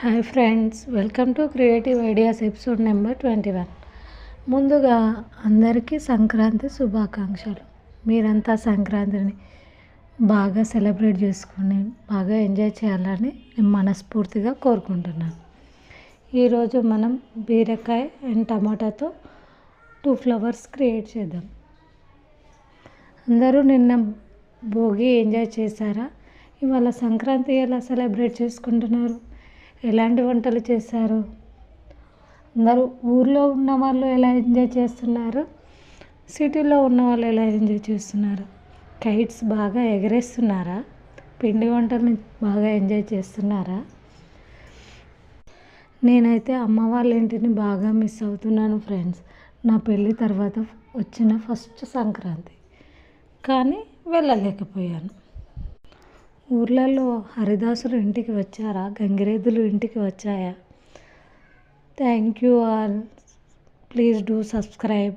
Hi friends, welcome to creative ideas episode number 21. ముందుగా అందరికీ సంక్రాంతి శుభాకాంక్షలు. మీరంతా సంక్రాంతిని బాగా సెలబ్రేట్ చేసుకొని బాగా ఎంజాయ్ చేయాలని నేను మనస్ఫూర్తిగా కోరుకుంటున్నాను. ఈరోజు మనం బీరకాయ అండ్ టమాటాతో 2 ఫ్లవర్స్ క్రియేట్ చేద్దాం. అందరూ నిన్న భోగి ఎంజాయ్ చేశారా? ఇవాళ సంక్రాంతి ఎలా సెలబ్రేట్ చేసుకుంటున్నారు? ఎలాంటి వంటలు చేశారు? అందరూ ఊర్లో ఉన్న వాళ్ళు ఎలా ఎంజాయ్ చేస్తున్నారు? సిటీలో ఉన్న వాళ్ళు ఎలా ఎంజాయ్ చేస్తున్నారు? కైట్స్ బాగా ఎగరేస్తున్నారా? పిండి వంటల్ని బాగా ఎంజాయ్ చేస్తున్నారా? నేనైతే అమ్మ వాళ్ళ ఇంటిని బాగా మిస్ అవుతున్నాను ఫ్రెండ్స్. నా పెళ్ళి తర్వాత వచ్చిన ఫస్ట్ సంక్రాంతి, కానీ వెళ్ళలేకపోయాను. ఊర్లలో హరిదాసులు ఇంటికి వచ్చారా? గంగిరెద్దులు ఇంటికి వచ్చాయా? Thank you all. Please do subscribe.